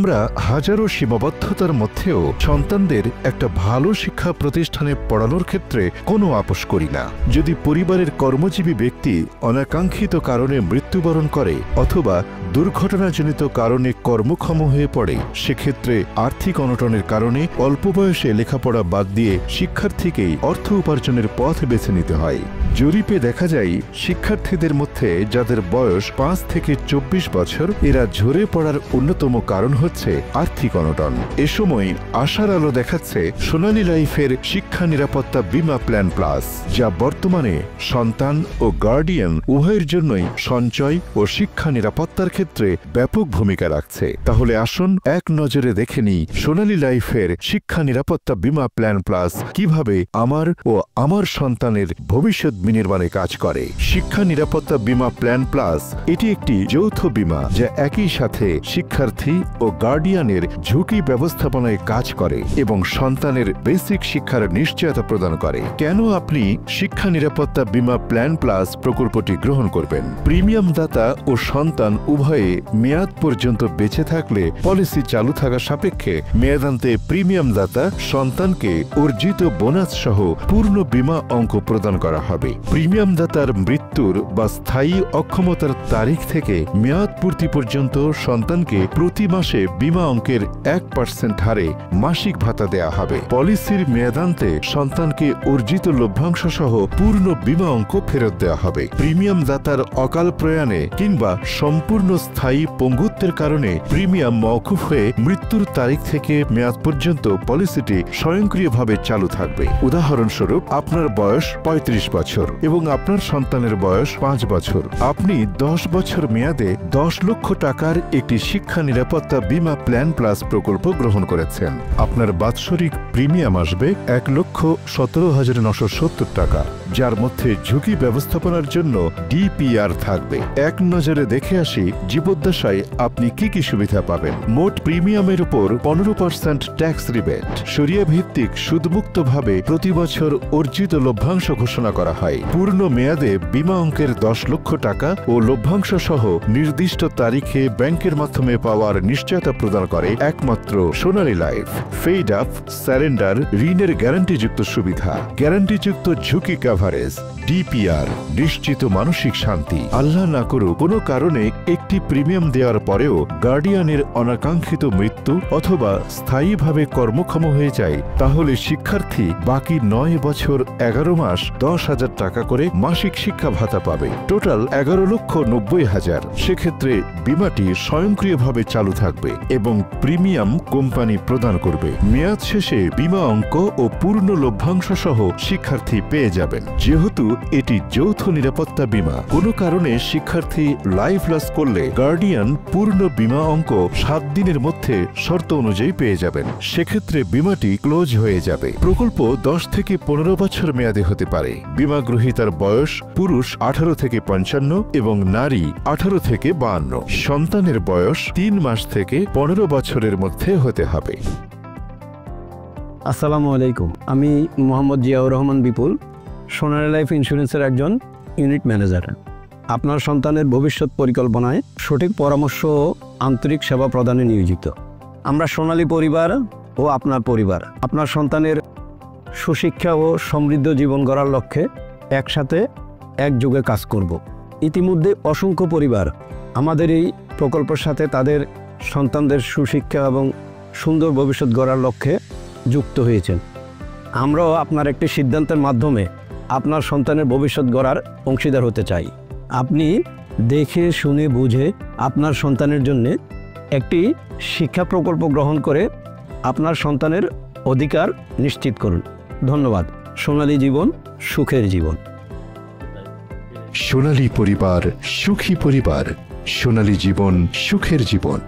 আমরা হাজারো সীমাবদ্ধতার মধ্যেও সন্তানদের একটা ভালো শিক্ষা প্রতিষ্ঠানে পড়ানোর ক্ষেত্রে কোনো আপোষ করি না। যদি পরিবারের কর্মজীবী ব্যক্তি অনাকাঙ্ক্ষিত কারণে মৃত্যুবরণ করে অথবা দুর্ঘটনাজনিত কারণে কর্মক্ষম হয়ে পড়ে, সেক্ষেত্রে আর্থিক অনটনের কারণে অল্প বয়সে লেখাপড়া বাদ দিয়ে শিক্ষার্থীকেই অর্থ উপার্জনের পথ বেছে নিতে হয়। জরিপে দেখা যায়, শিক্ষার্থীদের মধ্যে যাদের বয়স 5 থেকে 24 বছর, এরা ঝরে পড়ার অন্যতম কারণ হচ্ছে আর্থিক অনটন। এ সময় আশার আলো দেখাচ্ছে সোনালী লাইফের শিক্ষা নিরাপত্তা বীমা প্ল্যান প্লাস, যা বর্তমানে সন্তান ও গার্ডিয়ান উভয়ের জন্যই সঞ্চয় ও শিক্ষা নিরাপত্তার ক্ষেত্রে ব্যাপক ভূমিকা রাখছে। তাহলে আসুন এক নজরে দেখে নিই সোনালী লাইফের শিক্ষা নিরাপত্তা বীমা প্ল্যান প্লাস কিভাবে আমার ও আমার সন্তানের ভবিষ্যৎ বিনির্মাণে কাজ করে। শিক্ষা নিরাপত্তা বীমা প্ল্যান প্লাস এটি একটি যৌথ বীমা যা একই সাথে শিক্ষার্থী ও গার্ডিয়ানের ঝুঁকি ব্যবস্থাপনায় কাজ করে এবং সন্তানের বেসিক শিক্ষার নিশ্চয়তা প্রদান করে। কেন আপনি শিক্ষা নিরাপত্তা বীমা প্ল্যান প্লাস প্রকল্পটি গ্রহণ করবেন? প্রিমিয়াম দাতা ও সন্তান উভয়ে মেয়াদ পর্যন্ত বেঁচে থাকলে পলিসি চালু থাকা সাপেক্ষে মেয়াদান্তে প্রিমিয়াম দাতা সন্তানকে অর্জিত বোনাস সহ পূর্ণ বীমা অঙ্ক প্রদান করা হবে। প্রিমিয়াম দাতার মৃত্যুর বা স্থায়ী অক্ষমতার তারিখ থেকে মেয়াদ পূর্তি পর্যন্ত সন্তানকে প্রতি মাসে বীমা অঙ্কের 1% হারে মাসিক ভাতা দেয়া হবে। পলিসির মেয়াদান্তে সন্তানকে অর্জিত লভ্যাংশ সহ পূর্ণ বীমা অঙ্ক ফেরত দেওয়া হবে। প্রিমিয়াম দাতার অকাল প্রয়াণে কিংবা সম্পূর্ণ স্থায়ী পঙ্গুত্বের কারণে প্রিমিয়াম মওকুফ হয়ে মৃত্যুর তারিখ থেকে মেয়াদ পর্যন্ত পলিসিটি স্বয়ংক্রিয়ভাবে চালু থাকবে। উদাহরণস্বরূপ, আপনার বয়স 35 বছর এবং আপনার সন্তানের বয়স 5 বছর। আপনি 10 বছর মেয়াদে 10 লক্ষ টাকার একটি শিক্ষা নিরাপত্তা বীমা প্ল্যান প্লাস প্রকল্প গ্রহণ করেছেন। আপনার বাৎসরিক প্রিমিয়াম আসবে 1,17,970 টাকা, যার মধ্যে ঝুঁকি ব্যবস্থাপনার জন্য ডিপিআর থাকবে। এক নজরে দেখে আসি জীবদ্দশায় আপনি কি কি সুবিধা পাবেন। মোট প্রিমিয়ামের উপর 15% ট্যাক্স রিবেট, শরিয়া ভিত্তিক সুদমুক্তভাবে প্রতি বছর অর্জিত লভ্যাংশ ঘোষণা করা হয়। পূর্ণ মেয়াদে বীমা অঙ্কের 10 লক্ষ টাকা ও লভ্যাংশ সহ নির্দিষ্ট তারিখে ব্যাংকের মাধ্যমে পাওয়ার নিশ্চয়তা প্রদান করে একমাত্র সোনালী লাইফ। ফেড আপ, স্যারেন্ডার, ঋণের গ্যারান্টিযুক্ত সুবিধা, গ্যারান্টিযুক্ত ঝুঁকি কভারেজ, ডিপিআর, নিশ্চিত মানসিক শান্তি। আল্লাহ না করুক কোনো কারণে একটি প্রিমিয়াম দেওয়ার পরেও গার্ডিয়ানের অনাকাঙ্ক্ষিত মৃত্যু অথবা স্থায়ীভাবে কর্মক্ষম হয়ে যায়, তাহলে শিক্ষার্থী বাকি 9 বছর 11 মাস 10,000 টাকা করে মাসিক শিক্ষা ভাতা পাবে। টোটাল 11,90,000। সেক্ষেত্রে বীমাটি স্বয়ংক্রিয়ভাবে চালু থাকবে এবং প্রিমিয়াম কোম্পানি প্রদান করবে। মেয়াদ শেষে বীমা অঙ্ক ও পূর্ণ লভ্যাংশ সহ শিক্ষার্থী পেয়ে যাবেন। যেহেতু এটি যৌথ নিরাপত্তা বীমা, কোনো কারণে শিক্ষার্থী লাইফ লস করলে গার্ডিয়ান পূর্ণ বীমা অঙ্ক 7 দিনের মধ্যে শর্ত অনুযায়ী পেয়ে যাবেন। সেক্ষেত্রে বীমাটি ক্লোজ হয়ে যাবে। প্রকল্প 10 থেকে 15 বছর মেয়াদে হতে পারে। বীমা গ্রহীতার বয়স পুরুষ 18 থেকে 55 এবং নারী 18 থেকে 52। সন্তানের বয়স 3 মাস থেকে 15 বছরের মধ্যে হতে হবে। আসসালামু আলাইকুম, আমি মোহাম্মদ জিয়াউর রহমান বিপুল, সোনালী লাইফ ইন্স্যুরেন্সের একজন ইউনিট ম্যানেজার। আপনার সন্তানের ভবিষ্যৎ পরিকল্পনায় সঠিক পরামর্শ ও আন্তরিক সেবা প্রদানে নিয়োজিত। আমরা সোনালী পরিবার ও আপনার পরিবার আপনার সন্তানের সুশিক্ষা ও সমৃদ্ধ জীবন গড়ার লক্ষ্যে একসাথে একযোগে কাজ করব। ইতিমধ্যে অসংখ্য পরিবার আমাদের এই প্রকল্পের সাথে তাদের সন্তানদের সুশিক্ষা এবং সুন্দর ভবিষ্যৎ গড়ার লক্ষ্যে যুক্ত হয়েছেন। আমরাও আপনার একটি সিদ্ধান্তের মাধ্যমে আপনার সন্তানের ভবিষ্যৎ গড়ার অংশীদার হতে চাই। আপনি দেখে শুনে বুঝে আপনার সন্তানের জন্য একটি শিক্ষা প্রকল্প গ্রহণ করে আপনার সন্তানের অধিকার নিশ্চিত করুন। ধন্যবাদ। সোনালী জীবন, সুখের জীবন। সোনালী পরিবার, সুখী পরিবার। সোনালী জীবন, সুখের জীবন।